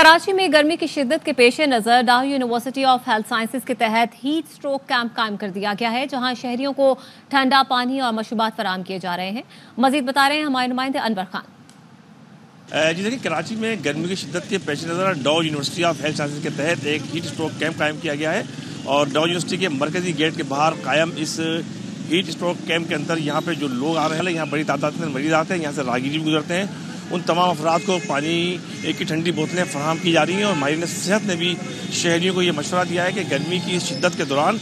कराची में गर्मी की शिद्दत के पेश नज़र डाउ यूनिवर्सिटी ऑफ हेल्थ साइंसेज के तहत हीट स्ट्रोक कैंप कायम कर दिया गया है, जहां शहरियों को ठंडा पानी और मशरूबात फराहम किए जा रहे हैं। मजीद बता रहे हैं हमारे नुमाइंदे अनवर खान। जी देखिए, कराची में गर्मी की शिद्दत के पेश नज़र डाउ यूनिवर्सिटी ऑफ हेल्थ साइंसेज के तहत एक हीट स्ट्रोक कैंप कायम किया गया है और डाउ यूनिवर्सिटी के मरकजी गेट के बाहर कायम इस हीट स्ट्रोक कैंप के अंदर यहाँ पे जो लोग आ रहे हैं, यहाँ बड़ी तादाद में मरीज आते हैं, यहाँ से राहगीर भी गुजरते हैं, उन तमाम अफराद को पानी की ठंडी बोतलें फराहम की जा रही हैं। और माहिरीन सेहत ने भी शहरियों को ये मशवरा दिया है कि गर्मी की शिद्दत के दौरान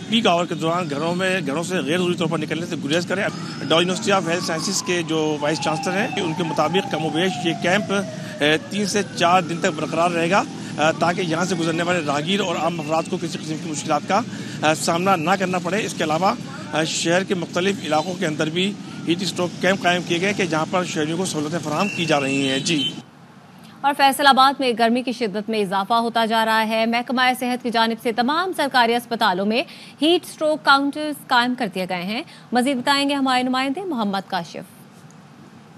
पीक आवर के दौरान घरों से गैर ज़रूरी तौर पर निकलने से गुरेज करें। डाउ यूनिवर्सिटी ऑफ हेल्थ साइंसेज के जो वाइस चांसलर हैं, उनके मुताबिक कमोबेश ये कैंप 3 से 4 दिन तक बरकरार रहेगा ताकि यहाँ से गुजरने वाले राहगीर और आम अफराद को किसी किस्म की मुश्किलात का सामना ना करना पड़े। इसके अलावा शहर के मुख्तलिफ इलाकों के अंदर भी हीट स्ट्रोक कैंप कायम किए गए कि जहाँ पर शहरियों को सहूलतें फराहम की जा रही हैं। जी। और फैसलाबाद में गर्मी की शिद्दत में इजाफा होता जा रहा है। महकमा सेहत की जानिब से तमाम सरकारी अस्पतालों में हीट स्ट्रोक काउंटर्स कायम कर दिए गए हैं। मजीद बताएंगे हमारे नुमाइंदे मोहम्मद काशिफ।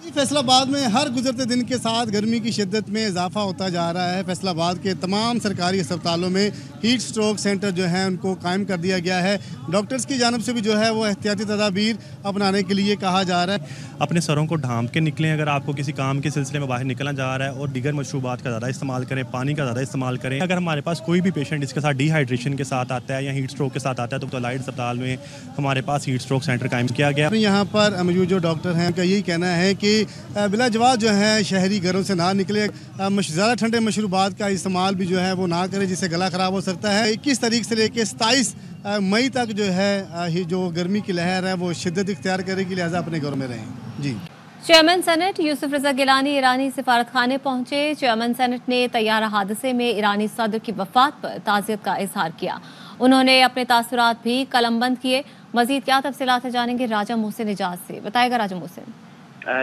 फैसलाबाद में हर गुजरते दिन के साथ गर्मी की शिद्दत में इजाफा होता जा रहा है। फैसलाबाद के तमाम सरकारी अस्पतालों में हीट स्ट्रोक सेंटर जो है उनको कायम कर दिया गया है। डॉक्टर्स की जानिब से भी जो है वो एहतियाती तदाबीर अपनाने के लिए कहा जा रहा है। अपने सरों को ढांप के निकलें अगर आपको किसी काम के सिलसिले में बाहर निकलना जा रहा है, और दीगर मशरूबात का ज़्यादा इस्तेमाल करें, पानी का ज़्यादा इस्तेमाल करें। अगर हमारे पास कोई भी पेशेंट इसके साथ डिहाइड्रेशन के साथ आता है या हीट स्ट्रोक के साथ आता है तो लाइट अस्पताल में हमारे पास हीट स्ट्रोक सेंटर कायम किया गया। यहाँ पर मौजूद जो डॉक्टर हैं उनका यही कहना है कि बिला जवाब जो है शहरी घरों से ना निकले, ज़्यादा ठंडे मशरूबात का इस्तेमाल भी जो है वो ना करें जिससे गला ख़राब हो सकता है। 21 तारीख से लेकर 27 मई तक जो है जो गर्मी की लहर है वो शिद्दत इख्तियार करेगी, लिहाजा अपने घरों में रहें। जी। चेयरमैन सेनेट यूसुफ रजा गिलानी ईरानी सिफारत खाने पहुंचे। चेयरमैन सेनेट ने तैयारा हादसे में ईरानी सदर की वफात पर ताज़ियत का इजहार किया। उन्होंने अपने तासुरात भी कलमबंद किए। मजीद क्या तफसीलात जानेंगे राजा मोहसिन इजाज से। बताएगा राजा मोहसिन।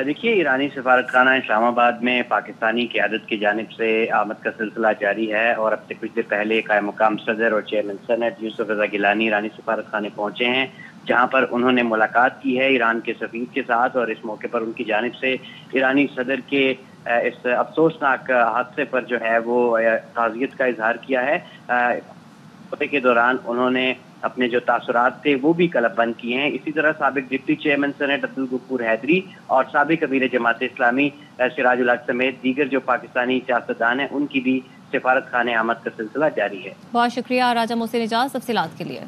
देखिए, ईरानी सफारत खाना इस्लामाबाद में पाकिस्तानी क़यादत की जानिब से आमद का सिलसिला जारी है और अब से कुछ देर पहले कायम मुकाम सदर और चेयरमैन सेनेट यूसुफ रजा गिलानी ईरानी सफारत खाने पहुंचे हैं, जहां पर उन्होंने मुलाकात की है ईरान के सफीर के साथ। और इस मौके पर उनकी जानिब से ईरानी सदर के इस अफसोसनाक हादसे पर जो है वो ताज़ियत का इजहार किया है। दौरे के दौरान उन्होंने अपने जो तासुरात थे वो भी कलमबंद किए हैं। इसी तरह साबिक deputy chairman senate Abdul Ghafoor Haideri और साबिक अमीर जमात इस्लामी सिराजुल हक समेत दीगर जो पाकिस्तानी सियासतदान हैं उनकी भी सिफारत खाने आमद का सिलसिला जारी है। बहुत शुक्रिया राजा मोहसिन इजाज तफसीलात के लिए।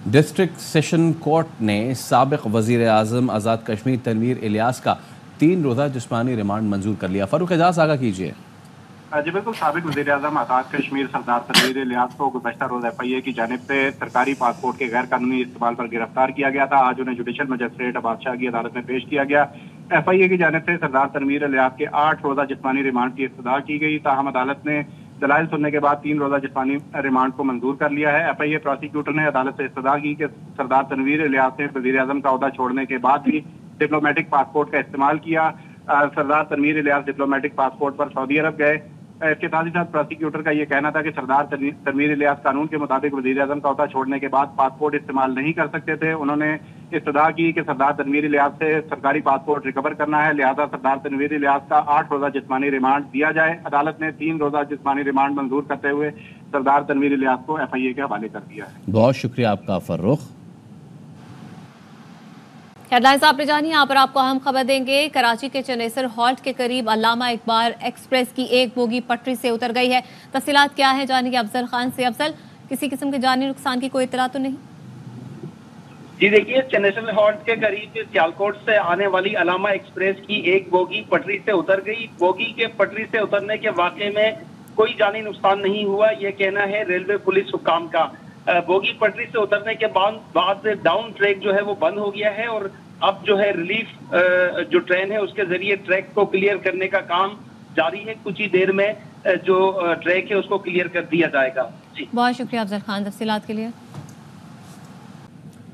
डिस्ट्रिक्ट सेशन कोर्ट ने साबिक वजीर आज़म आज़ाद कश्मीर तनवीर इलियास का 3 रोज़ा जिस्मानी रिमांड मंजूर कर लिया। फारूक एजाज आगा कीजिए। जी बिल्कुल, साबिक वज़ीर आज़म आज़ाद कश्मीर सरदार तनवीर इलियास को गुज़श्ता रोज़ FIA की जानिब से सरकारी पासपोर्ट के गैर कानूनी इस्तेमाल पर गिरफ्तार किया गया था। आज उन्हें जुडिशल मजिस्ट्रेट बादशाह की अदालत में पेश किया गया। FIA की जानिब से सरदार तनवीर इलियास के 8 रोज़ा जिस्मानी रिमांड की इस्तदा की गई, ताहम अदालत ने दलाइल सुनने के बाद 3 रोज़ा जिस्मानी रिमांड को मंजूर कर लिया है। FIA प्रोसिक्यूटर ने अदालत से इस्तदा की कि सरदार तनवीर इलियास ने वज़ीर आज़म का ओहदा छोड़ने के बाद भी डिप्लोमेटिक पासपोर्ट का इस्तेमाल किया। सरदार तनवीर इलियास डिप्लोमेटिक पासपोर्ट पर सऊदी अरब गए। इसके साथ ही साथ प्रोसिक्यूटर का ये कहना था कि सरदार तनवीर इलियास कानून के मुताबिक वज़ीर आज़म का ओहदा छोड़ने के बाद पासपोर्ट इस्तेमाल नहीं कर सकते थे। उन्होंने इस्तदा की कि सरदार तनवीर इलियास से सरकारी पासपोर्ट रिकवर करना है, लिहाजा सरदार तनवीर इलियास का 8 रोज़ा जिस्मानी रिमांड दिया जाए। अदालत ने 3 रोज़ा जिस्मानी रिमांड मंजूर करते हुए सरदार तनवीर इलियास को FIA के हवाले कर दिया है। बहुत शुक्रिया आपका फर्रुख। हेडलाइंस आपने जानी, यहाँ पर आपको अहम खबर देंगे। कराची के चनेसर हॉल्ट के करीब अल्लामा इकबाल एक्सप्रेस की एक बोगी पटरी से उतर गई है। तफसीलात क्या है जानेंगे अफजल खान से। अफजल, किसी किस्म के जानी नुकसान की कोई इतला तो नहीं? जी देखिए, चनेसर हॉल्ट के करीब सियालकोट से आने वाली अल्लामा एक्सप्रेस की एक बोगी पटरी से उतर गई। बोगी के पटरी से उतरने के वाक़े में कोई जानी नुकसान नहीं हुआ, यह कहना है रेलवे पुलिस हुकाम का। बोगी पटरी से उतरने के बाद डाउन ट्रैक जो है वो बंद हो गया है और अब जो है रिलीफ जो ट्रेन है उसके जरिए ट्रैक को क्लियर करने का काम जारी है। कुछ ही देर में जो ट्रैक है उसको क्लियर कर दिया जाएगा। जी बहुत शुक्रिया अफजल खान तफसीलात के लिए।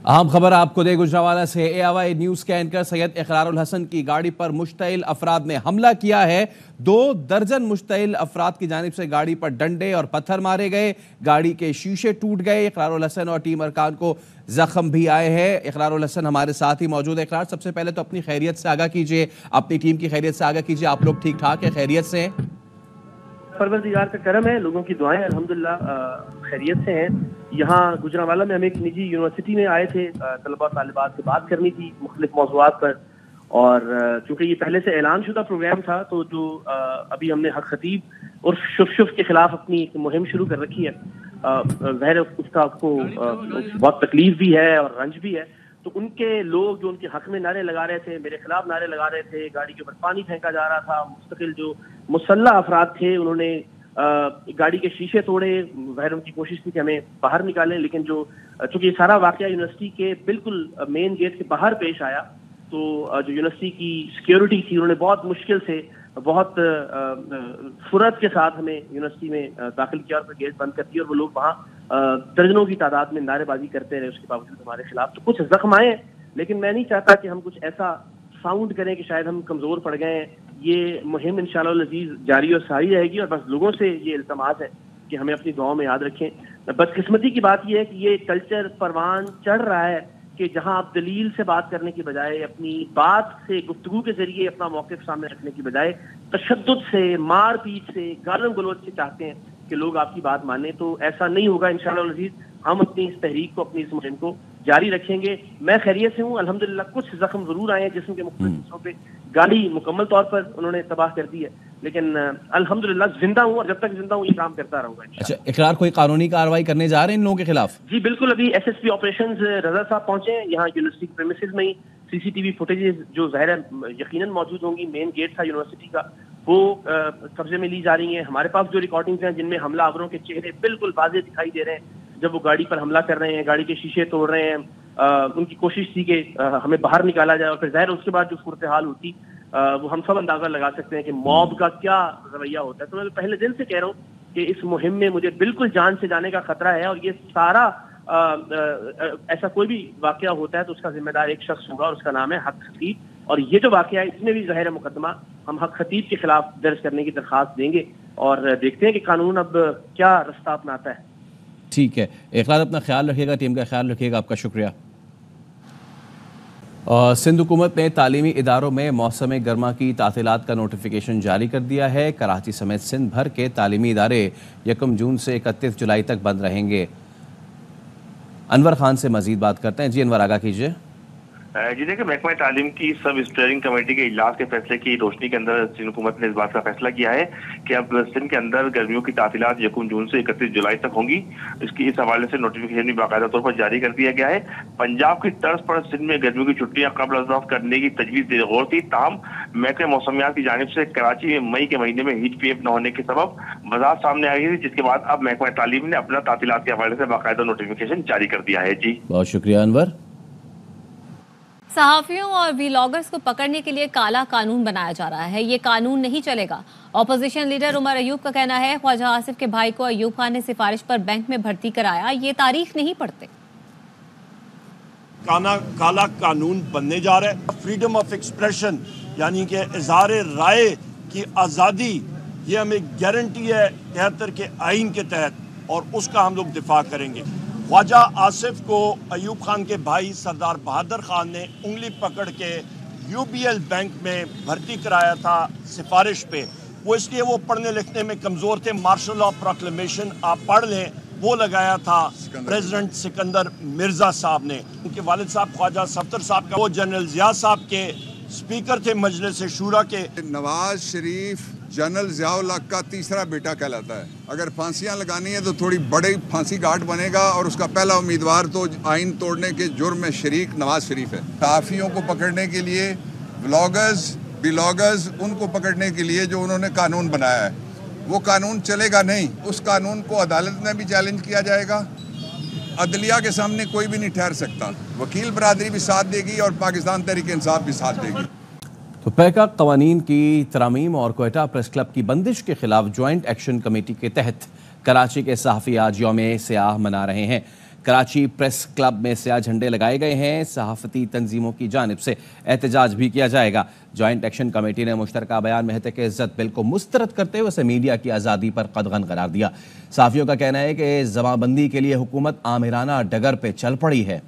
अहम खबर आपको दे गुजरावाला से। AIY न्यूज़ के एंकर सैयद इकरारुल हसन की गाड़ी पर मुश्तइल अफराद ने हमला किया है। 2 दर्जन मुश्तइल अफराद की जानिब से गाड़ी पर डंडे और पत्थर मारे गए, गाड़ी के शीशे टूट गए। इकरारुल हसन और टीम अरकान को जख्म भी आए हैं। इकरारुल हसन हमारे साथ ही मौजूद है। इकरार, सबसे पहले तो अपनी खैरियत से आगाह कीजिए, अपनी टीम की खैरियत से आगाह कीजिए। आप लोग ठीक ठाक है, खैरियत से हैं? پروردگار کا کرم ہے، لوگوں کی دعائیں الحمدللہ خیریت سے ہیں. یہاں گجرانوالہ میں ہم ایک نجی یونیورسٹی میں آئے تھے، طلباء طالبات سے بات کرنی تھی مختلف موضوعات پر، اور چونکہ یہ پہلے سے اعلان شدہ پروگرام تھا تو جو ابھی ہم نے حق خطیب اور شف کے خلاف اپنی ایک مہم شروع کر رکھی ہے، ظاہر اس کا آپ کو بہت تکلیف بھی ہے اور رنج بھی ہے. تو ان کے لوگ جو ان کے حق میں نعرے لگا رہے تھے، میرے خلاف نعرے لگا رہے تھے، گاڑی کے اوپر پانی پھینکا جا رہا تھا، مستقل جو مسلح افراد تھے انہوں نے گاڑی کے شیشے توڑے. ظاہر ان کی کوشش تھی کہ ہمیں باہر نکالیں، لیکن چونکہ یہ سارا واقعہ یونیورسٹی کے بالکل مین گیٹ کے باہر پیش آیا، تو جو یونیورسٹی کی سیکیورٹی تھی انہوں نے بہت مشکل سے بہت فرت کے ساتھ ہمیں یونیورسٹی میں داخل کیا اور پھر گیٹ بند کر دیا، اور وہ لوگ وہاں درجنوں کی تعداد میں نعرے بازی کرتے رہے اس کے باوجود ہمارے خلاف. تو کچھ زخم آئے، لیکن میں نہیں چاہتا کہ ہم کچھ ایسا ساؤنڈ کریں کہ شاید ہم کمزور پڑ گئے ہیں. یہ مہم انشاءاللہ العزیز جاری اور ساری رہے گی، اور بس لوگوں سے یہ التماس ہے کہ ہمیں اپنی دعاؤں میں یاد رکھیں. بدقسمتی کی بات یہ ہے کہ یہ کلچر پروان چڑھ رہا ہے کہ جہاں آپ دلیل سے بات کرنے کی بجائے، اپنی بات سے گفتگو کے ذریعے اپنا موقف سامنے رکھنے کی بجائے تشدد سے، مار پیٹ سے، گالم گلوچ سے چاہتے ہیں کہ لوگ آپ کی بات مانیں. تو ایسا نہیں ہوگا انشاءاللہ العزیز. ہم اپنی اس تحریک کو، اپنی اس مہم کو جاری رکھیں گے. میں خیریت سے ہوں الحمدللہ. کچھ زخم ضرور آئے ہیں جسم کے مختلف حصوں پہ، گاڑی مکمل طور پر انہوں نے تباہ کر دی ہے، لیکن الحمدللہ زندہ ہوں، اور جب تک زندہ ہوں یہ کام کرتا رہوں گا. اچھا، اقرار کوئی قانونی کارروائی کرنے جا رہے ہیں ان لوگوں کے خلاف؟ جی بالکل. ابھی ایس ایس پی آپریشنز رضا صاحب پہنچے ہیں یہاں یونیورسٹی کے پریمیسز میں ہی. سی سی ٹی وی فوٹیجز جو ظاہر ہے یقیناً موجود ہوں گی، مین گیٹ تھا یونیورسٹی کا، وہ قبضے میں لی جا رہی ہیں. ہمارے پاس جو ریکارڈنگز ہیں جن میں حملہ آوروں کے چہرے بالکل واضح دکھائی دے رہے ہیں جب وہ گاڑی پر حملہ کر رہے ہیں، گاڑی کے شیشے توڑ رہے ہیں. ان کی کوشش تھی کہ ہمیں باہر نکالا جائے، اور پھر ظاہر اس کے بعد جو صورتحال ہوتی وہ ہم سب اندازہ لگا سکتے ہیں کہ موب کا کیا رویہ ہوتا ہے. تو میں پہلے دن سے کہہ رہا ہوں کہ اس مہم میں مجھے بالکل جان سے جانے کا خطرہ ہے، اور یہ سارا ایسا کوئی بھی واقعہ ہوتا ہے تو اس کا ذمہ دار ایک شخص ہوگا، اور اس کا نام ہے حق خطیب. اور یہ جو واقعہ ہے اس میں بھی ظاہر مقدمہ ہم حق خطیب کے خلاف درج کرنے کی درخواست دیں گے، اور دیکھتے ہیں کہ قانون اب کیا رستہ اپناتا ہے. ٹھیک ہے اقرار، اپنا خیال رکھیے گا، ٹیم کا خیال رکھیے گا. آپ کا شکریہ. سندھ حکومت نے تعلیمی اداروں میں موسم گرما کی تعطیلات کا نوٹیفیکیشن جاری کر دیا ہے. کراچی سمیت سندھ بھر کے تعلیمی ادارے 1 جون سے 31 جولائی تک بند رہیں گے. انور خان سے مزید بات کرتے ہیں. جی انور، آگاہ کیجیے. جی دیکھیں، محکمہ تعلیم کی سب اسٹیئرنگ کمیٹی کے اجلاس کے فیصلے کی روشنی کے اندر سندھ حکومت نے اس بات کا فیصلہ کیا ہے کہ اب سندھ کے اندر گرمیوں کی تعطیلات 1 جون سے 31 جولائی تک ہوں گی. اس حوالے سے نوٹیفیکیشن بھی باقاعدہ طور پر جاری کر دیا گیا ہے. پنجاب کی طرز پر سندھ میں گرمیوں کی چھٹیاں قبل از وقت کرنے کی تجویز زیر غور تھی، تاہم محکمہ موسمیات کی جانب سے کراچی میں مئی کے مہینے میں ہیٹ ویو نہ ہونے کے سبب وضاحت سامنے آئی تھی، جس کے بعد اب محکمہ تعلیم نے اپنا تعطیلات کے حوالے سے باقاعدہ نوٹیفیکیشن جاری کر دیا ہے. جی بہت شکریہ انور. صحافیوں اور ویلاگرز کو پکڑنے کے لیے کالا قانون بنایا جا رہا ہے. یہ قانون نہیں چلے گا. اپوزیشن لیڈر عمر ایوب کا کہنا ہے خواجہ آصف کے بھائی کو ایوب خان نے سفارش پر بینک میں بھرتی کرایا. یہ تاریخ نہیں پڑھتے. کالا قانون بننے جا رہا ہے. فریڈم آف ایکسپریشن یعنی کہ اظہار رائے کی آزادی، یہ ہمیں گارنٹی ہے 73 کے آئین کے تحت، اور اس کا ہم لوگ دفاع کریں گے. خواجہ آصف کو ایوب خان کے بھائی سردار بہادر خان نے انگلی پکڑ کے یو بی ایل بینک میں بھرتی کرایا تھا سفارش پہ. وہ اس لیے وہ پڑھنے لکھنے میں کمزور تھے. مارشل لا پروکلیمیشن آپ پڑھ لیں، وہ لگایا تھا پریزیڈنٹ سکندر مرزا صاحب نے. ان کے والد صاحب خواجہ صفدر صاحب کا وہ جنرل ضیاء صاحب کے سپیکر تھے مجلس شورا کے. نواز شریف جنرل ضیاء الحق کا تیسرا بیٹا کہلاتا ہے. اگر پھانسیاں لگانی ہے تو تھوڑی بڑی پھانسی گھاٹ بنے گا، اور اس کا پہلا امیدوار تو آئین توڑنے کے جرم میں شریک نواز شریف ہے. صحافیوں کو پکڑنے کے لیے، بلاگرز ان کو پکڑنے کے لیے جو انہوں نے قانون بنایا ہے، وہ قانون چلے گا نہیں. اس قانون کو عدالت میں بھی چیلنج کیا جائے گا، عدلیہ کے سامنے کوئی بھی نہیں ٹھہر سکتا. وکیل برادری بھی ساتھ دے گی اور پاکستان تحریک انصاف بھی ساتھ دے گی. تو پیکا قوانین کی ترامیم اور کوئٹہ پریس کلب کی بندش کے خلاف جوائنٹ ایکشن کمیٹی کے تحت کراچی کے صحافی آج یوم سیاہ منا رہے ہیں. کراچی پریس کلب میں سیاہ جھنڈے لگائے گئے ہیں. صحافتی تنظیموں کی جانب سے احتجاج بھی کیا جائے گا. جوائنٹ ایکشن کمیٹی نے مشترکہ بیان میں تحقیق عزت بل کو مسترد کرتے ہوئے اسے میڈیا کی آزادی پر قدغن قرار دیا. صحافیوں کا کہنا ہے کہ زبان بندی کے لیے حکومت آمرانہ ڈگر پہ چل پڑی ہے.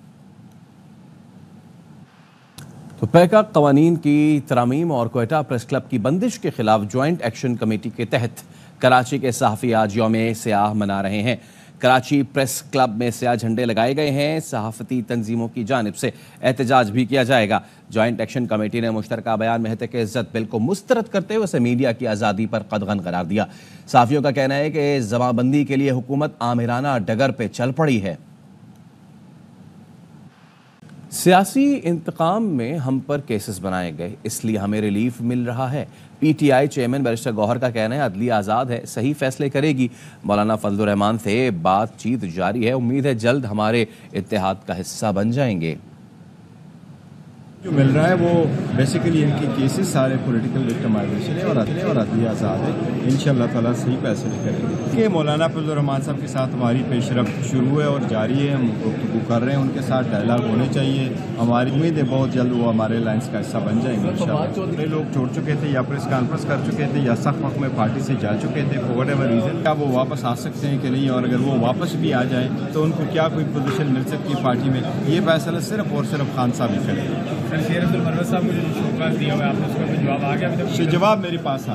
تو پیکا قوانین کی ترامیم اور کوئٹہ پریس کلب کی بندش کے خلاف جوائنٹ ایکشن کمیٹی کے تحت کراچی کے صحافی آج یوم سیاہ منا رہے ہیں۔ کراچی پریس کلب میں سیاہ جھنڈے لگائے گئے ہیں۔ صحافتی تنظیموں کی جانب سے احتجاج بھی کیا جائے گا۔ جوائنٹ ایکشن کمیٹی نے مشترکہ بیان میں ہتک عزت بل کو مسترد کرتے ہوئے اسے میڈیا کی آزادی پر قدغن قرار دیا۔ صحافیوں کا کہنا ہے کہ زباں بندی کے لیے حکومت آمرانہ ڈگر پہ چل پڑی ہے۔ سیاسی انتقام میں ہم پر کیسز بنائے گئے، اس لیے ہمیں ریلیف مل رہا ہے۔ P T I chairman barrister Gohar کا کہنا ہے عدلیہ آزاد ہے، صحیح فیصلے کرے گی۔ مولانا فضل الرحمان سے بات چیت جاری ہے، امید ہے جلد ہمارے اتحاد کا حصہ بن جائیں گے۔ جو مل رہا ہے وہ بیسیکلی ان کی کیسز سارے پولیٹیکل وکٹمائزیشن ہے اور عدلیہ آزاد ہے، انشاءاللہ تعالیٰ صحیح فیصلے کریں گے۔ کہ مولانا فضل الرحمان صاحب کے ساتھ ہماری پیش رفت شروع ہے اور جاری ہے، ہم گفتگو کر رہے ہیں، ان کے ساتھ ڈائلاگ ہونے چاہیے۔ ہماری امید ہے بہت جلد وہ ہمارے لائنس کا حصہ بن جائیں گے انشاءاللہ۔ کئی لوگ چھوڑ چکے تھے یا پریس کانفرنس کر چکے تھے یا سخت وقت میں پارٹی سے جا چکے تھے فور وٹ ایور ریزن، کیا وہ واپس آ سکتے ہیں کہ نہیں، اور اگر وہ واپس بھی آ جائیں تو ان کو کیا کوئی پوزیشن مل سکتی ہے پارٹی میں، یہ فیصلہ صرف اور صرف خان صاحب ہی کریں گے۔ جواب میرے پاس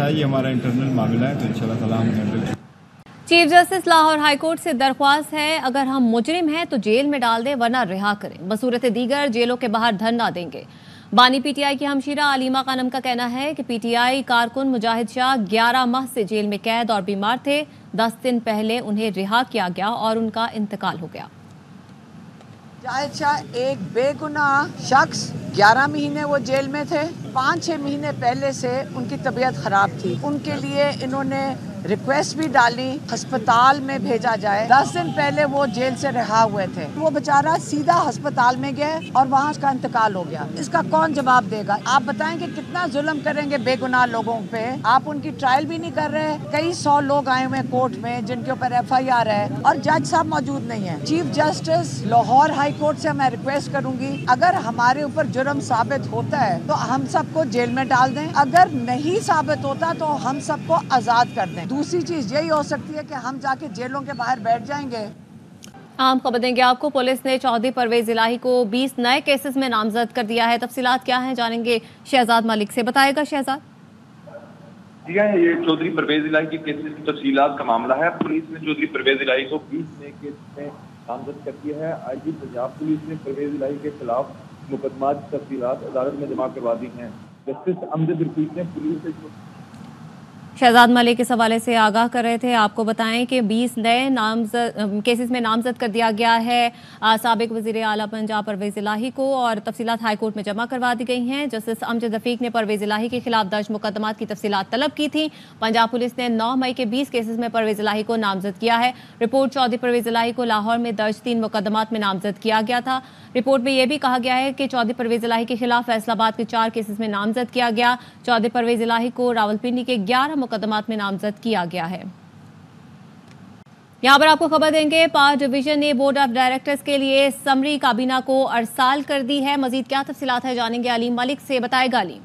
آیا، یہ ہمارا انٹرنل معاملہ ہے، تو انشاءاللہ تعالیٰ ہم ہینڈل کریں۔ Chief justice Lahore high court سے درخواست ہے اگر ہم مجرم ہیں تو جیل میں ڈال دیں ورنہ رہا کریں، بصورت دیگر جیلوں کے باہر دھرنا دیں گے۔ بانی پی ٹی آئی کی ہمشیرہ علیمہ خانم کا کہنا ہے کہ پی ٹی آئی کارکن مجاہد شاہ 11 ماہ سے جیل میں قید اور بیمار تھے، 10 دن پہلے انہیں رہا کیا گیا اور ان کا انتقال ہو گیا۔ مجاہد شاہ ایک بے گناہ شخص، 11 مہینے وہ جیل میں تھے، 5-6 مہینے پہلے سے ان کی طبیعت خراب تھی، ان کے لیے انہوں نے ریکویسٹ بھی ڈالی ہسپتال میں بھیجا جائے، 10 دن پہلے وہ جیل سے رہا ہوئے تھے، وہ بیچارہ سیدھا ہسپتال میں گئے اور وہاں اس کا انتقال ہو گیا۔ اس کا کون جواب دے گا؟ آپ بتائیں کہ کتنا ظلم کریں گے بے گناہ لوگوں پہ؟ آپ ان کی ٹرائل بھی نہیں کر رہے، کئی 100 لوگ آئے ہوئے کورٹ میں جن کے اوپر FIR ہے اور جج صاحب موجود نہیں ہے۔ Chief justice Lahore high court سے میں ریکویسٹ کروں گی اگر ہمارے اوپر جرم ثابت ہوتا ہے تو ہم سب کو جیل میں ڈال دیں، اگر نہیں ثابت ہوتا تو ہم سب کو آزاد کر دیں۔ دوسری چیز یہی ہو سکتی ہے کہ ہم جا کے جیلوں کے باہر بیٹھ جائیں گے۔ عام خبر دیں گے آپ کو، پولیس نے چودھری پرویز الہی کو 20 نئے کیسز میں نامزد کر دیا ہے۔ تفصیلات کیا ہیں جانیں گے شہزاد ملک سے، بتائے گا شہزاد۔ جی ہاں، یہ چودھری پرویز الہی کی کیسز کی تفصیلات کا معاملہ ہے۔ پولیس نے چودھری پرویز الہی کو 20 نئے کیسز میں نامزد کر دیا ہے۔ آئی جی پنجاب پولیس نے پرویز الہی کے خلاف مقدمات کی تفصیلات عدالت میں جمع کروا دی ہیں۔ جسٹس امجد رفیق نے پولیس سے شہزاد ملک اس حوالے سے آگاہ کر رہے تھے، آپ کو بتائیں کہ 20 نئے کیسز میں نامزد کر دیا گیا ہے سابق وزیر اعلیٰ پنجاب پرویز الہی کو، اور تفصیلات ہائی کورٹ میں جمع کروا دی گئی ہیں۔ جسٹس امجد رفیق نے پرویز الہی کے خلاف درج مقدمات کی تفصیلات طلب کی تھیں۔ پنجاب پولیس نے 9 مئی کے 20 کیسز میں پرویز الہی کو نامزد کیا ہے۔ رپورٹ چودھری پرویز الہی کو لاہور میں درج 3 مقدمات میں نامزد کیا گیا تھا۔ رپورٹ میں یہ بھی کہا گیا ہے کہ چودھری پرویز الہی کے خلاف فیصل آباد کے 4 کیسز میں نامزد کیا گیا۔ چودھری پرویز الہی کو راولپنڈی کے 11 مقدمات میں نامزد کیا گیا ہے۔ یہاں پر آپ کو خبر دیں گے، پاور ڈویژن نے بورڈ آف ڈائریکٹرز کے لیے سمری کابینہ کو ارسال کر دی ہے۔ مزید کیا تفصیلات ہے جانیں گے علیم ملک سے، بتائے گا علیم۔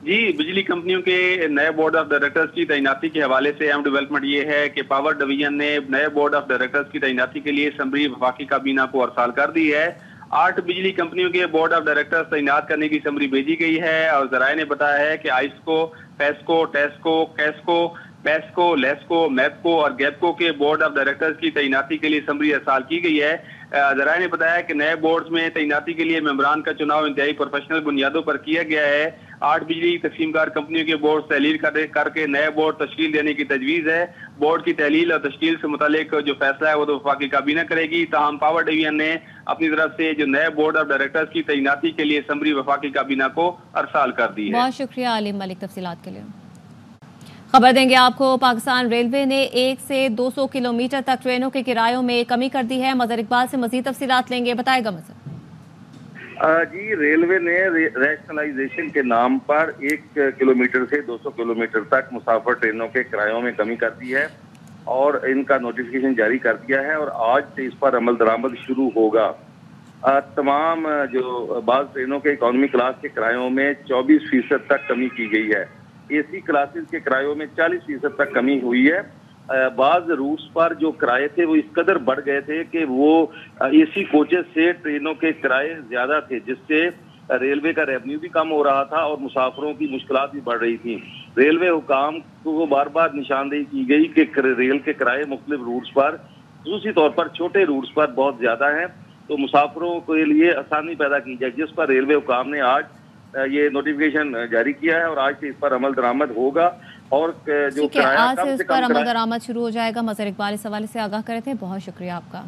جی، بجلی کمپنیوں کے نئے بورڈ آف ڈائریکٹرز کی تعیناتی کے حوالے سے اہم ڈیولپمنٹ یہ ہے کہ پاور ڈویژن نے نئے بورڈ آف ڈائریکٹرز کی تعیناتی کے لیے سمری وفاقی کابینہ کو ارسال کر دی ہے۔ 8 بجلی کمپنیوں کے بورڈ آف ڈائریکٹرز تعینات کرنے کی سمری بھیجی گئی ہے، اور ذرائع نے بتایا ہے کہ آئسکو، فیسکو، ٹیسکو، کیسکو، پیسکو، لیسکو، میپکو اور گیپکو کے بورڈ آف ڈائریکٹرز کی تعیناتی کے لیے سمری ارسال کی گئی ہے۔ ذرائع نے بتایا کہ نئے بورڈز میں تعیناتی کے لیے ممبران کا چناؤ انتہائی پروفیشنل بنیادوں پر کیا گیا ہے۔ 8 بجلی تقسیم کار کمپنیوں کے بورڈ تحلیل کر کے نئے بورڈ تشکیل دینے کی تجویز ہے۔ بورڈ کی تحلیل اور تشکیل سے متعلق جو فیصلہ ہے وہ تو وفاقی کابینہ کرے گی، تاہم پاور ڈویژن نے اپنی طرف سے جو نئے بورڈ آف ڈائریکٹرز کی تعیناتی کے لیے سمری وفاقی کابینہ کو ارسال کر دی ہے۔ بہت شکریہ علیم ملک تفصیلات کے لیے۔ خبر دیں گے آپ کو، پاکستان ریلوے نے 1 سے 200 کلومیٹر تک ٹرینوں کے کرایوں میں کمی کر دی ہے۔ مظہر اقبال سے مزید تفصیلات لیں گے، بتائے گا مظہر۔ جی، ریلوے نے ریشنلائزیشن کے نام پر 1 کلومیٹر سے 200 کلومیٹر تک مسافر ٹرینوں کے کرایوں میں کمی کر دی ہے اور ان کا نوٹیفیکیشن جاری کر دیا ہے، اور آج سے اس پر عمل درآمد شروع ہوگا۔ تمام جو بعض ٹرینوں کے اکانومی کلاس کے کرایوں میں 24% تک کمی کی گئی ہے۔ اے سی کلاسز کے کرایوں میں 40% تک کمی ہوئی ہے۔ بعض روٹس پر جو کرائے تھے وہ اس قدر بڑھ گئے تھے کہ وہ اے سی کوچز سے ٹرینوں کے کرائے زیادہ تھے، جس سے ریلوے کا ریونیو بھی کم ہو رہا تھا اور مسافروں کی مشکلات بھی بڑھ رہی تھیں۔ रेलवे हुकाम को बार बार निशानदेही की गई कि रेल के किराए मुख्तलिफ रूट्स पर, खसूसी तौर पर छोटे रूट्स पर बहुत ज्यादा हैं, तो मुसाफिरों के लिए आसानी पैदा की जाए, जिस पर रेलवे हुकाम ने आज ये नोटिफिकेशन जारी किया है और आज से इस पर अमल दरामद होगा। और जो किराया आज से इस पर अमल दरामद शुरू हो जाएगा। मजहर इकबाल इस हवाले से आगाह करे थे, बहुत शुक्रिया आपका।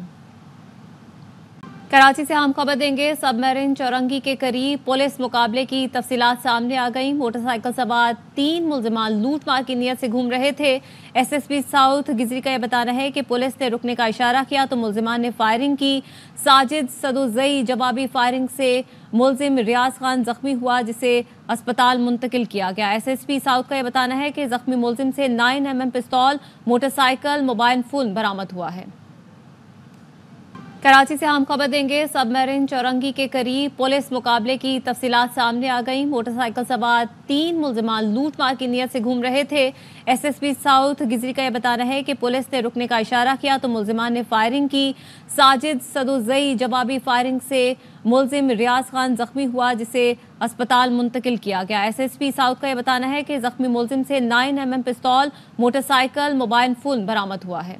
कराची से हम खबर देंगे। सबमरीन चौरंगी के करीब पुलिस मुकाबले की तफसीलात सामने आ गई। मोटरसाइकिल सवार 3 मुलजिमान लूटमार की नीयत से घूम रहे थे। एसएसपी साउथ गिजरी का यह बताना है कि पुलिस ने रुकने का इशारा किया तो मुलजिमान ने फायरिंग की। साजिद सदोजई जवाबी फायरिंग से मुलजिम रियाज खान जख्मी हुआ, जिसे अस्पताल मुंतकिल किया गया। एसएसपी साउथ का यह बताना है कि जख्मी मुलजिम से 9mm पिस्तौल, मोटरसाइकिल, मोबाइल फोन बरामद हुआ है। कराची से हम खबर देंगे। सबमरीन चौरंगी के करीब पुलिस मुकाबले की तफसीलात सामने आ गई। मोटरसाइकिल सवार 3 मुलजिमान लूटमार की नीयत से घूम रहे थे। एसएसपी साउथ गिजरी का यह बताना है कि पुलिस ने रुकने का इशारा किया तो मुलजिमान ने फायरिंग की। साजिद सदोजई जवाबी फायरिंग से मुलजिम रियाज खान जख्मी हुआ, जिसे अस्पताल मुंतकिल किया गया। एसएसपी साउथ का यह बताना है कि जख्मी मुलजिम से 9mm पिस्तौल, मोटरसाइकिल, मोबाइल फोन बरामद हुआ है।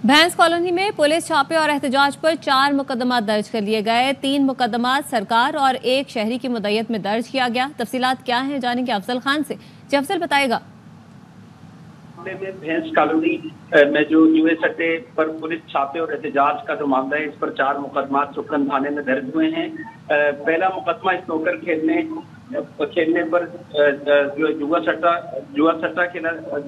भैंस कॉलोनी में पुलिस छापे और एहतजाज पर 4 मुकदमा दर्ज कर लिए गए। 3 मुकदमा सरकार और 1 शहरी की मुद्दत में दर्ज किया गया। तफसीलात क्या हैं जानेंगे अफजल खान से। जी अफजल बताएगा। में भैंस कॉलोनी में जो यूएस अड्डे पर पुलिस छापे और एहतजाज का जो मामला है, इस पर 4 मुकदमा सुकन थाने में दर्ज हुए हैं। पहला मुकदमा स्नूकर खेलने पर जो जुआ सट्टा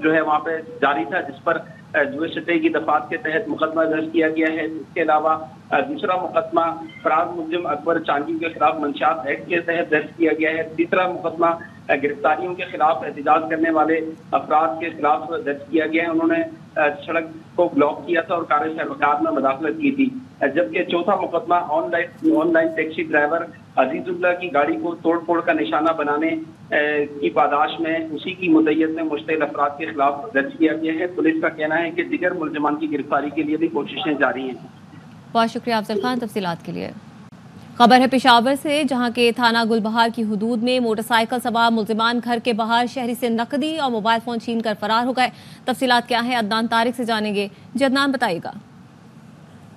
जो है वहाँ पे जारी था, जिस पर जुए सट्टे की दफात के तहत मुकदमा दर्ज किया गया है। इसके अलावा दूसरा मुकदमा फराज मुलजिम अकबर चांदी के खिलाफ मंशात एक्ट के तहत दर्ज किया गया है। तीसरा मुकदमा गिरफ्तारियों के खिलाफ एहतजाज करने वाले अफराद के खिलाफ दर्ज किया गया है। उन्होंने सड़क को ब्लॉक किया था और कार में मुदाखलत की थी। जबकि चौथा मुकदमा ऑनलाइन टैक्सी ड्राइवर अजीजुल्लाह की गाड़ी को तोड़ फोड़ का निशाना बनाने की पादाश में उसी की मुद्दत में मुश्तल अफराद के खिलाफ दर्ज किया गया है। पुलिस का कहना है कि दिगर मुलजिमान की गिरफ्तारी के लिए भी कोशिशें जारी हैं। बहुत शुक्रिया अफजल खान तफसीलात के लिए। खबर है पेशावर से, जहां के थाना गुलबहार की हुदूद में मोटरसाइकिल सवार मुलजिमान घर के बाहर शहरी से नकदी और मोबाइल फोन छीन कर फरार हो गए। तफसीलात क्या है अदनान तारिक से जानेंगे। जी अदनान बताइएगा।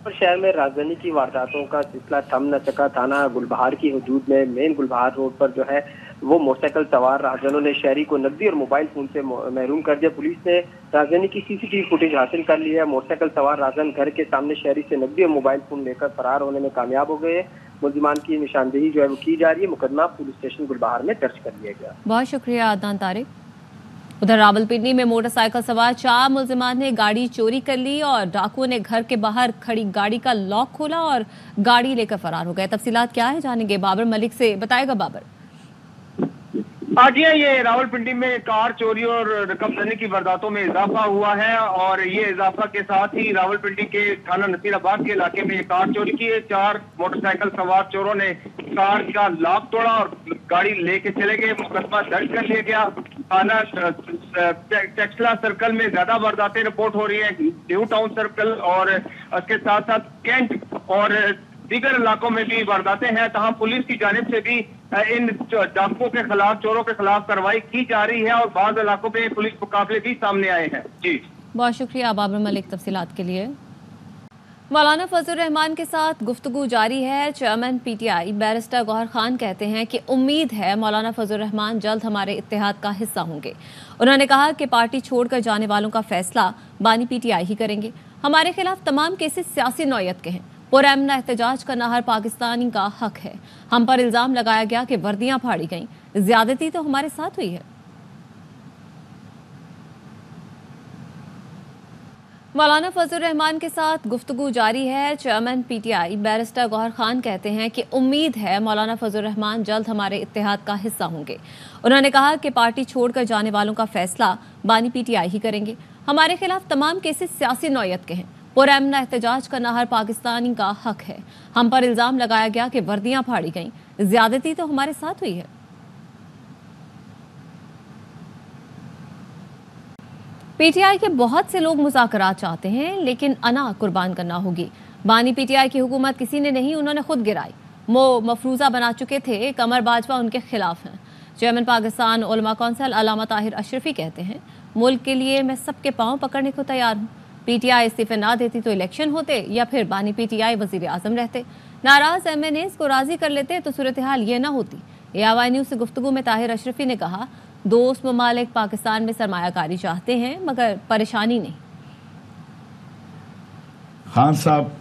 शहर में राजधानी की वारदातों का सिलसिला थम न सका। थाना गुलबहार की हुदूद में मेन गुलबहार रोड पर जो है वो मोटरसाइकिल सवार राहगीरों ने शहरी को नकदी और मोबाइल फोन से महरूम कर दिया। पुलिस ने राजधानी की सीसीटीवी फुटेज हासिल कर ली है। मोटरसाइकिल सवार राजन घर के सामने शहरी से नकदी और मोबाइल फोन लेकर फरार होने में कामयाब हो गए। मुलजिमान की निशानदेही जो है वो की जा रही है। मुकदमा पुलिस स्टेशन गुलबहार में दर्ज कर लिया गया। बहुत शुक्रिया अदनान तारिक। उधर रावलपिंडी में मोटरसाइकिल सवार 4 मुलजिमान ने गाड़ी चोरी कर ली और डाकुओं ने घर के बाहर खड़ी गाड़ी का लॉक खोला और गाड़ी लेकर फरार हो गए। तफसीलात क्या है जानेंगे बाबर मलिक से। बताएगा बाबर। आज ये रावलपिंडी में कार चोरी और रकम लेने की वारदातों में इजाफा हुआ है और ये इजाफा के साथ ही रावलपिंडी के थाना नसीराबाद के इलाके में ये कार चोरी की है। 4 मोटरसाइकिल सवार चोरों ने कार का लॉक तोड़ा और गाड़ी लेके चले गए। मुकदमा दर्ज कर लिया गया। थाना टेक्सला सर्कल में ज्यादा वारदातें रिपोर्ट हो रही है। न्यू टाउन सर्कल और उसके साथ साथ कैंट और दीगर इलाकों में भी वारदातें हैं। तहाँ पुलिस की जानिब से भी इन डाकुओं के खिलाफ, चोरों के खिलाफ कार्रवाई की जा रही है और बाद इलाकों में पुलिस मुकाबले भी सामने आए हैं। जी बहुत शुक्रिया बाबर मलिक तफसीलात के लिए। मौलाना फजल रहमान के साथ गुफ्तगू जारी है। Chairman PTI barrister Gohar Khan कहते हैं कि उम्मीद है मौलाना फजल रहमान जल्द हमारे इत्तेहाद का हिस्सा होंगे। उन्होंने कहा कि पार्टी छोड़कर जाने वालों का फैसला बानी पीटीआई ही करेंगे। हमारे खिलाफ तमाम केसेस सियासी नौयत के हैं। पुरअमन एहतजाज करना हर पाकिस्तानी का हक है। हम पर इल्जाम लगाया गया कि वर्दियां फाड़ी गईं, ज्यादती तो हमारे साथ हुई है। मौलाना फजल रहमान के साथ गुफ्तगू जारी है। Chairman PTI barrister Gohar Khan कहते हैं कि उम्मीद है मौलाना फजल रहमान जल्द हमारे इत्तेहाद का हिस्सा होंगे। उन्होंने कहा कि पार्टी छोड़कर जाने वालों का फैसला बानी पीटीआई ही करेंगे। हमारे खिलाफ तमाम केसेस सियासी नौयत के हैं। पुरअमन एहतजाज करना हर पाकिस्तानी का हक है। हम पर इल्जाम लगाया गया कि वर्दियां फाड़ी गईं, ज्यादती तो हमारे साथ हुई है। पीटीआई के बहुत से लोग मुज़ाकरात चाहते हैं, लेकिन अना कुर्बान करना होगी। बानी पीटीआई की हुकूमत किसी ने नहीं, उन्होंने खुद गिराई। मफरूजा बना चुके थे। कमर बाजवा उनके खिलाफ हैं। चेयरमैन पाकिस्तान उलमा कौंसिल अल्लामा ताहिर अशरफी कहते हैं, मुल्क के लिए मैं सबके पांव पकड़ने को तैयार हूँ। पीटीआई इस्तीफे ना देती तो इलेक्शन होते या फिर बानी पीटीआई वजीर आजम रहते। नाराज MNAs को राजी कर लेते तो सूरत हाल ये ना होती। AOI न्यूज़ से गुफ्तगू में ताहिर अशरफी ने कहा, दोस्त ममालिक पाकिस्तान में सरमायाकारी चाहते हैं मगर परेशानी नहीं। खान साहब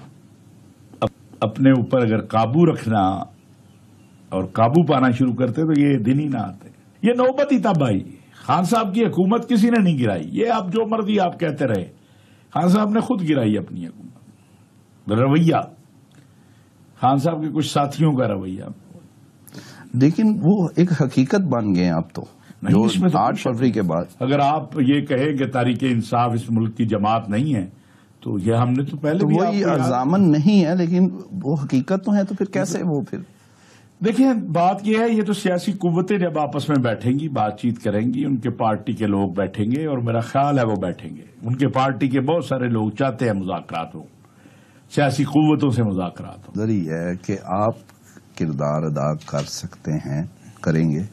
अपने ऊपर अगर काबू रखना और काबू पाना शुरू करते तो ये दिन ही ना आते। ये नौबत ही तब आई। खान साहब की हुकूमत किसी ने नहीं गिराई। ये आप जो मर्जी आप कहते रहे, खान साहब ने खुद गिराई अपनी हुकूमत। रवैया, खान साहब के कुछ साथियों का रवैया, लेकिन वो एक हकीकत बन गए अब तो, जो 8 फरवरी के बाद। अगर आप ये कहें कि तारीख इंसाफ इस मुल्क की जमात नहीं है तो ये हमने तो पहले तो भी वही अज़ामन नहीं है, लेकिन वो हकीकत तो है, तो फिर कैसे वो फिर देखिए बात यह है, ये तो सियासी कुव्वतें जब आपस में बैठेंगी, बातचीत करेंगी, उनके पार्टी के लोग बैठेंगे और मेरा ख्याल है वो बैठेंगे। उनके पार्टी के बहुत सारे लोग चाहते हैं मुज़ाकरात हो, सियासी कुव्वतों से मुज़ाकरात हो। जरिए है कि आप किरदार अदा कर सकते हैं, करेंगे।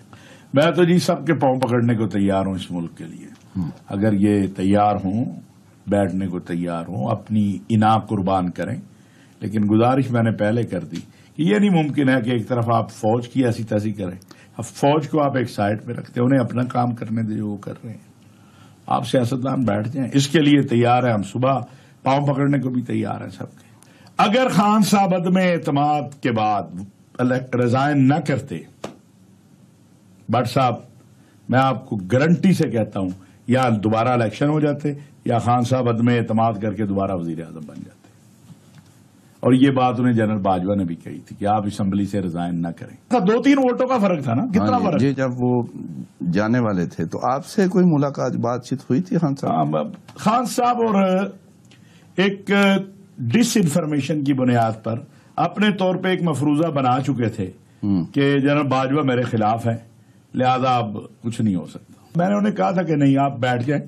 मैं तो जी सबके पांव पकड़ने को तैयार हूं इस मुल्क के लिए। अगर ये तैयार हों, बैठने को तैयार हों, अपनी इना कुर्बान करें। लेकिन गुजारिश मैंने पहले कर दी कि ये नहीं मुमकिन है कि एक तरफ आप फौज की ऐसी तैसी करें, अब फौज को आप एक साइड पे रखते हैं, उन्हें अपना काम करने दे जो वो कर रहे हैं। आप सियासतदान बैठ जाएं, इसके लिए तैयार है हम। सुबह पांव पकड़ने को भी तैयार हैं सबके। अगर खान साहब अदम एतमाद के बाद रिजाइन न करते, भट्ट साहब मैं आपको गारंटी से कहता हूं, या दोबारा इलेक्शन हो जाते या खान साहब अदम एतमाद करके दोबारा वजीर आजम बन जाते। और ये बात उन्हें जनरल बाजवा ने भी कही थी कि आप असेंबली से रिजाइन न करें। 2-3 वोटों का फर्क था ना, कितना फर्क? जी, जब वो जाने वाले थे तो आपसे कोई मुलाकात बातचीत हुई थी खान साहब? खान साहब और एक डिस इन्फॉर्मेशन की बुनियाद पर अपने तौर पे एक मफरूजा बना चुके थे कि जनरल बाजवा मेरे खिलाफ है, लिहाजा अब कुछ नहीं हो सकता। मैंने उन्हें कहा था कि नहीं, आप बैठ जाएं,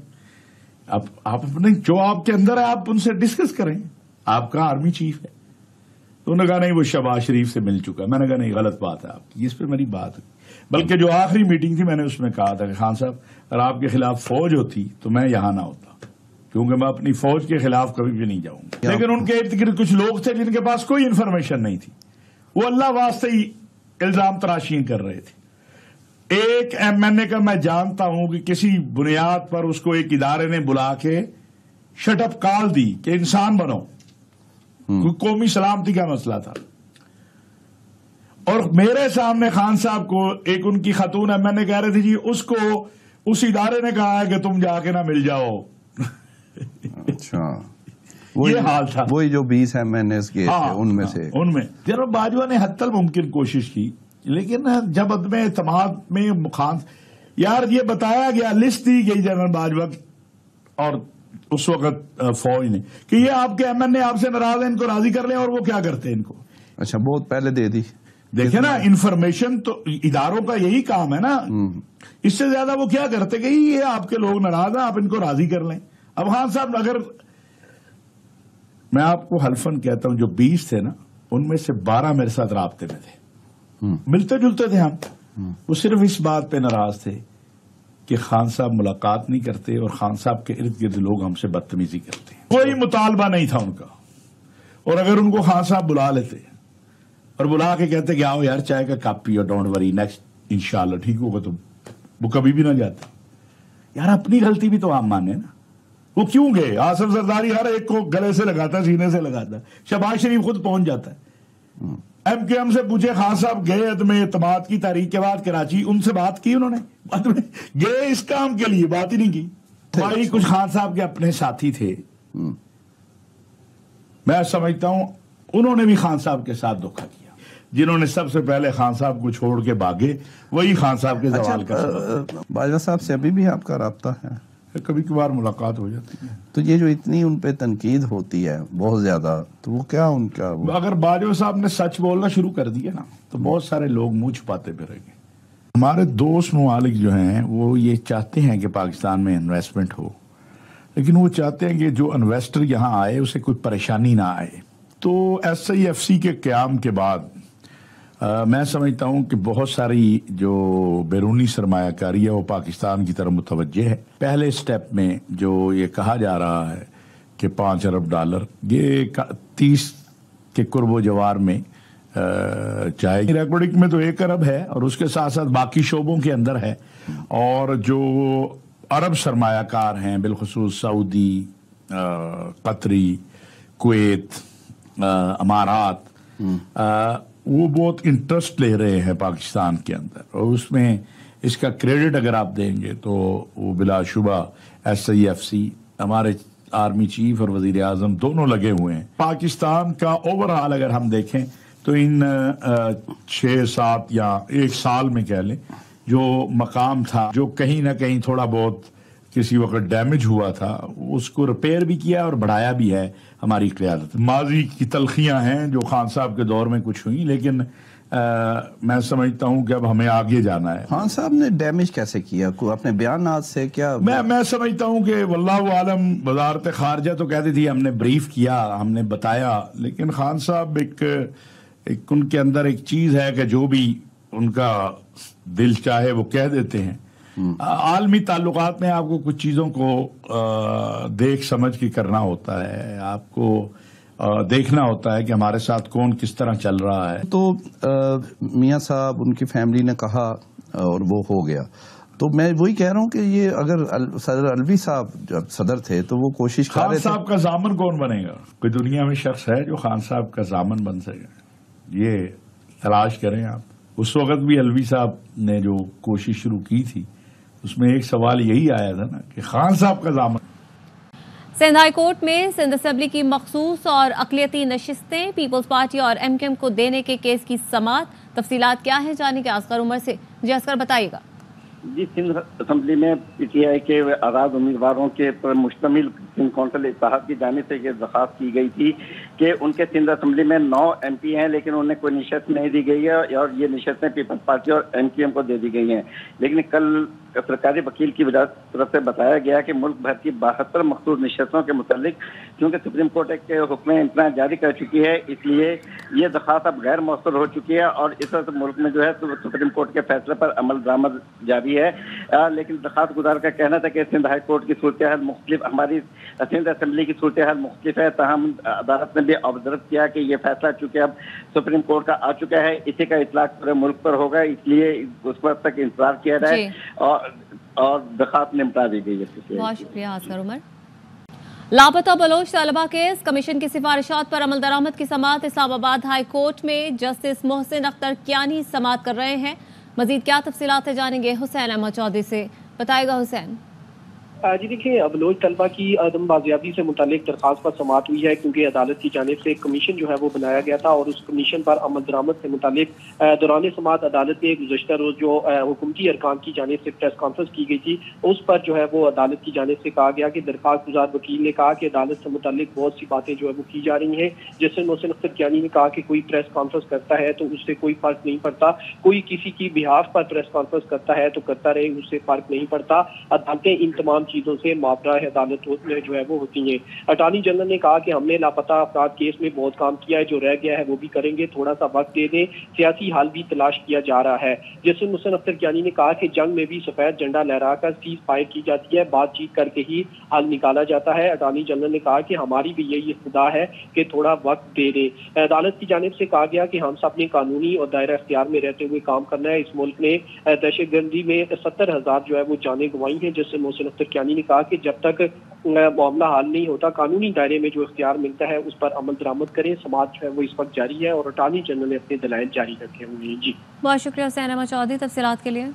आप अपने जो आपके अंदर है आप उनसे डिस्कस करें, आपका आर्मी चीफ है। तो उन्होंने कहा नहीं, वो शहबाज शरीफ से मिल चुका है। मैंने कहा नहीं, गलत बात है आपकी, इस पे मेरी बात है। बल्कि जो आखिरी मीटिंग थी मैंने उसमें कहा था कि खान साहब अगर आपके खिलाफ फौज होती तो मैं यहां ना होता, क्योंकि मैं अपनी फौज के खिलाफ कभी भी नहीं जाऊंगा। लेकिन उनके इर्द गिर्द कुछ लोग थे जिनके पास कोई इन्फॉर्मेशन नहीं थी, वो अल्लाह वास्ते ही इल्जाम तराशियां कर रहे थे। एक MNA का मैं जानता हूं कि किसी बुनियाद पर उसको एक इदारे ने बुला के शटअप कॉल दी कि इंसान बनो, कौमी सलामती का मसला था। और मेरे सामने खान साहब को एक उनकी खातून MNA कह रहे थे जी उसको उस इदारे ने कहा है कि तुम जाके ना मिल जाओ। अच्छा, ये हाल था। वही जो 20 MNAs के थे उनमें से जनरल बाजवा ने हद तक मुमकिन कोशिश की, लेकिन जब अदम एतमाद में खान यार ये बताया गया, लिस्ट दी गई जनरल बाजवा और उस वक्त फौज ने कि ये आपके MNA आपसे नाराज है, इनको राजी कर लें। और वो क्या करते हैं इनको? अच्छा, बहुत पहले दे दी। देखे ना, इन्फॉर्मेशन तो इदारों का यही काम है ना, इससे ज्यादा वो क्या करते कि ये आपके लोग नाराज हैं, आप इनको राजी कर लें। अब खान साहब, अगर मैं आपको हल्फन कहता हूं, जो 20 थे ना उनमें से 12 मेरे साथ राब्ते में थे, मिलते जुलते थे हम। वो सिर्फ इस बात पे नाराज थे कि खान साहब मुलाकात नहीं करते और खान साहब के इर्द गिर्द लोग हमसे बदतमीजी करते। कोई मुतालबा नहीं था उनका। और अगर उनको खान साहब बुला लेते और बुला के कहते कि आओ यार चाय का कप पियो, डोंट वरी, नेक्स्ट इंशाल्लाह ठीक होगा, तुम, वो कभी भी ना जाते। यार अपनी गलती भी तो आप माने ना। वो क्यों गए? आसिफ जरदारी हर एक को गले से लगाता, सीने से लगाता, शहबाज शरीफ खुद पहुंच जाता है। MKM से पूछे, खान साहब गए अदम एतमाद की तारीख के बाद कराची, उनसे बात की उन्होंने? गए इस काम के लिए, बात ही नहीं की। भाई कुछ खान साहब के अपने साथी थे, मैं समझता हूं उन्होंने भी खान साहब के साथ धोखा किया। जिन्होंने सबसे पहले खान साहब को छोड़ के भागे वही खान साहब के सवाल का सबब। बाजवा साहब से अभी भी आपका राब्ता है? कभी कभार मुलाकात हो जाती है। तो ये जो इतनी उन पे तनकीद होती है बहुत ज्यादा, तो वो क्या उनका अगर बाजवा साहब ने सच बोलना शुरू कर दिया ना तो बहुत सारे लोग मुंह छुपाते फिरेंगे। हमारे दोस्त ममालिक जो हैं वो ये चाहते हैं कि पाकिस्तान में इन्वेस्टमेंट हो, लेकिन वो चाहते हैं कि जो इन्वेस्टर यहाँ आए उसे कोई परेशानी ना आए। तो SIFC के क़याम के बाद मैं समझता हूँ कि बहुत सारी जो बैरूनी सरमाया कारी है वो पाकिस्तान की तरफ मुतवज्जे है। पहले स्टेप में जो ये कहा जा रहा है कि $5 अरब, ये 30 के कुर्बो जवार में जाएगी। रिकॉर्डिंग में तो 1 अरब है और उसके साथ साथ बाकी शोबों के अंदर है। और जो अरब सरमायाकार हैं, बिलखुसूस सऊदी, कतरी, कुवैत, अमारात, वो बहुत इंटरेस्ट ले रहे हैं पाकिस्तान के अंदर। और उसमें इसका क्रेडिट अगर आप देंगे तो वो बिलाशुबा SIFC, हमारे आर्मी चीफ और वजीर आजम दोनों लगे हुए हैं। पाकिस्तान का ओवरऑल अगर हम देखें तो इन 6-7 या 1 साल में कह लें, जो मकाम था, जो कहीं ना कहीं थोड़ा बहुत किसी वक्त डैमेज हुआ था, उसको रिपेयर भी किया और बढ़ाया भी है हमारी क़यादत। माजी की तलखियां हैं जो खान साहब के दौर में कुछ हुई, लेकिन मैं समझता हूं कि अब हमें आगे जाना है। खान साहब ने डैमेज कैसे किया? अपने बयानात से क्या? मैं समझता हूं कि वल्लाहु आलम, वजारत खारजा तो कहती थी हमने ब्रीफ किया, हमने बताया, लेकिन खान साहब एक उनके अंदर एक चीज है कि जो भी उनका दिल चाहे वो कह देते हैं। आलमी ताल्लुकात में आपको कुछ चीजों को देख समझ के करना होता है, आपको देखना होता है कि हमारे साथ कौन किस तरह चल रहा है। तो मियां साहब, उनकी फैमिली ने कहा और वो हो गया, तो मैं वही कह रहा हूँ कि ये अगर सदर अलवी साहब जब सदर थे तो वो कोशिश कर रहे थे। खान साहब का जामन कौन बनेगा? कोई दुनिया में शख्स है जो खान साहब का जामन बन सके? ये तलाश करें आप। उस वक्त भी अलवी साहब ने जो कोशिश शुरू की थी उसमें एक सवाल यही आया था ना कि खान साहब का जामन। सिंध हाई कोर्ट में सिंध असेंबली की मखसूस और अक़लियती नशिस्तें पीपल्स पार्टी और MKM को देने के केस की समाअत। तफसीलात क्या है जानेंगे असगर उमर से। जी असगर, बताइएगा। जी, सिंध असेंबली में PTI के आज़ाद उम्मीदवारों के पर मुश्तमिल सिंध कौंसिल इत्तेहाद की जानिब से ये दरख्वास्त की गई थी कि उनके सिंध असेंबली में 9 MP हैं, लेकिन उन्हें कोई निशस्त नहीं दी गई है और ये निशस्तें पीपल्स पार्टी और MKM को दे दी गई हैं। लेकिन कल सरकारी वकील की तरफ से बताया गया कि मुल्क भर की 72 मखसूस निशस्तों के मुतालिक क्योंकि सुप्रीम कोर्ट के हुक्म इम्तनान जारी कर चुकी है, इसलिए ये दरख्वास्त अब गैर मौसूल हो चुकी है और इस वक्त मुल्क में जो है सुप्रीम कोर्ट के फैसले पर अमल दरामद जारी है। लेकिन दरख्वास्त गुजार का कहना था कि सिंध हाई कोर्ट की सूरत हाल मुख्तलिफ, हमारी सिंध असेंबली की सूरत हाल मुख्तलिफ है। ताहम अदालत ने भी ऑब्जर्व किया कि ये फैसला चूंकि अब सुप्रीम कोर्ट का आ चुका है, इसी का इतलाक पूरे मुल्क पर होगा, इसलिए उस वक्त तक इंतजार किया जाए और दरख्वास्त निपटा दी गई है। बहुत शुक्रिया असगर उमर। लापता बलोच तलबा केस कमीशन की सिफारिशात पर अमल दरामद की समाअत इस्लामाबाद हाई कोर्ट में जस्टिस मोहसिन अख्तर कियानी समाअत कर रहे हैं। मजीद क्या तफसीलात है जानेंगे हुसैन अहमद चौधरी से। बताएगा हुसैन। जी देखिए, बलोच तलबा की अदम बाजियाबी से मुतालिक दरख्वास्त पर समाअत हुई है क्योंकि अदालत की जानिब से एक कमीशन जो है वो बनाया गया था और उस कमीशन पर अमल दरामद से मुतालिक दौरान समाअत अदालत ने गुज़श्ता रोज जो हुकूमती अरकान की जानिब से प्रेस कॉन्फ्रेंस की गई थी, उस पर जो है वो अदालत की जानिब से कहा गया कि दरख्वास्त गुजार वकील ने कहा कि अदालत से मुतालिक बहुत सी बातें जो है वो की जा रही हैं। जैसे मोहसिन अख्तर कियानी ने कहा कि कोई प्रेस कॉन्फ्रेंस करता है तो उससे कोई फर्क नहीं पड़ता, कोई किसी की बिहाफ पर प्रेस कॉन्फ्रेंस करता है तो करता रहे, उससे फर्क नहीं पड़ता। अदालतें इन तमाम चीज़ों से मापरा अदालत में जो है वो होती हैं। अटॉर्नी जनरल ने कहा कि हमने लापता अफराद केस में बहुत काम किया है, जो रह गया है वो भी करेंगे, थोड़ा सा वक्त दे दें, सियासी हल भी तलाश किया जा रहा है। जैसे मोहसिन अख्तर कियानी ने कहा कि जंग में भी सफेद झंडा लहराकर सीज फायर की जाती है, बातचीत करके ही हल निकाला जाता है। अटॉर्नी जनरल ने कहा कि हमारी भी यही इस्तदा है कि थोड़ा वक्त दे दें। अदालत की जानिब से कहा गया कि हम सब ने कानूनी और दायरा इख्तियार में रहते हुए काम करना है। इस मुल्क ने दहशतगर्दी में 70,000 जो है वो जानें गंवाई हैं। जैसे मोहसिन अख्तर कियानी ने कहा कि जब तक मामला हल नहीं होता, कानूनी दायरे में जो इख्तियार मिलता है उस पर अमल दरामद करें। समाअत जो है वो इस वक्त जारी है और अटॉर्नी जनरल ने अपने दलाइल जारी रखे हुए हैं। जी, बहुत शुक्रिया हुसैन अहमद चौधरी तफसीलात के लिए।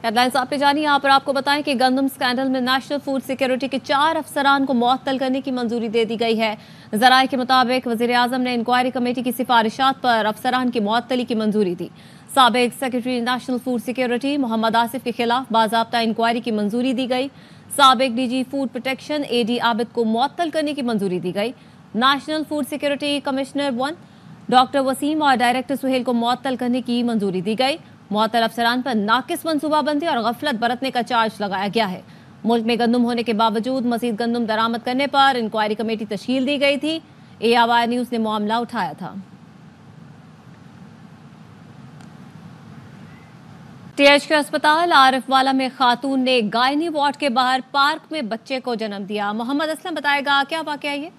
हेडलाइंस आपने जानी। यहाँ पर आपको बताएं कि गंदम स्कैंडल में नेशनल फूड सिक्योरिटी के 4 अफसरान को मुअत्तल करने की मंजूरी दे दी गई है। ज़राए के मुताबिक वज़ीर आज़म ने इंक्वायरी कमेटी की सिफारिशात पर अफसरान की मुअत्तली की मंजूरी दी। साबिक secretary national food security Mohammad Asif के खिलाफ बाज़ाब्ता इंक्वायरी की मंजूरी दी गई। साबिक DG food protection AD Abid को मुअत्तल करने की मंजूरी दी गई। National food security commissioner 1 doctor Waseem और डायरेक्टर सुहेल को मुअत्तल करने की मंजूरी दी गई। मुअत्तल अफसरान पर नाकिस मनसूबाबंदी और गफलत बरतने का चार्ज लगाया गया है। मुल्क में गंदम होने के बावजूद मजीद गंदम दरामद करने पर इंक्वायरी कमेटी तश्कील दी गई थी। AIY न्यूज़ ने मामला उठाया था। THK अस्पताल आरिफ वाला में खातून ने गायनी वार्ड के बाहर पार्क में बच्चे को जन्म दिया। मोहम्मद असलम बताएगा क्या वाकया ये।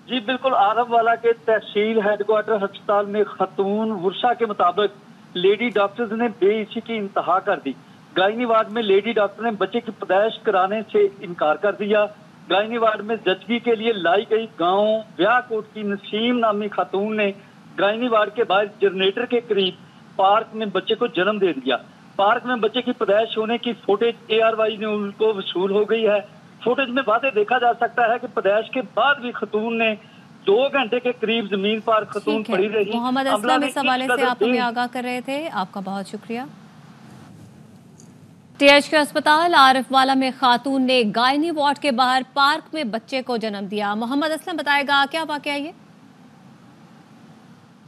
जी बिल्कुल, आरिफ वाला के तहसील हेडक्वार्टर अस्पताल में खातून वर्षा के मुताबिक लेडी डॉक्टर्स ने बेइज्जती की इंतहा कर दी। गायनी वार्ड में लेडी डॉक्टर ने बच्चे की पैदाइश कराने से इनकार कर दिया। गायनी वार्ड में जचगी के लिए लाई गई गांव व्याकोट की नसीम नामी खातून ने गायनी वार्ड के बाहर जनरेटर के करीब पार्क में बच्चे को जन्म दे दिया। पार्क में बच्चे की पैदाइश होने की फुटेज ARY न्यूज़ को वसूल हो गई है। फुटेज में वादे देखा जा सकता है कि पैदाइश के बाद भी खतून ने 2 घंटे के करीब जमीन पर खतून पड़ी रही। मोहम्मद असलम इस हवाले से आप हमें आगाह कर रहे थे, आपका बहुत शुक्रिया। THK अस्पताल आरिफ वाला में खातून ने गायनी वार्ड के बाहर पार्क में बच्चे को जन्म दिया। मोहम्मद असलम बताएगा क्या वाकया ये।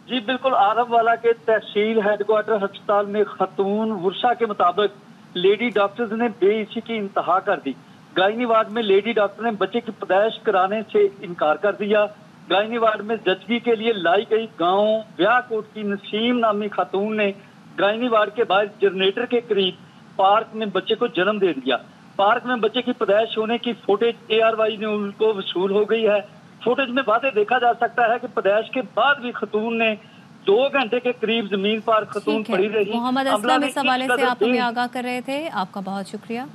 जी बिल्कुल, आरिफ वाला के तहसील हेडक्वार्टर अस्पताल में खातून वर्षा के मुताबिक लेडी डॉक्टर्स ने बेइज्जती की इंतहा कर दी। गायनी वार्ड में लेडी डॉक्टर ने बच्चे की पैदाइश कराने से इनकार कर दिया। गायनी वार्ड में जचगी के लिए लाई गई गांव व्याकोट की नसीम नामी खातून ने गायनी वार्ड के बाहर जनरेटर के करीब पार्क में बच्चे को जन्म दे दिया। पार्क में बच्चे की पैदाइश होने की फुटेज ARY न्यूज़ को वसूल हो गई है। फुटेज में वादे देखा जा सकता है कि पैदाइश के बाद भी खतून ने 2 घंटे के करीब जमीन पर खतून पड़ी रही। मोहम्मद असलम इस हवाले से आप हमें आगाह कर रहे थे, आपका बहुत शुक्रिया।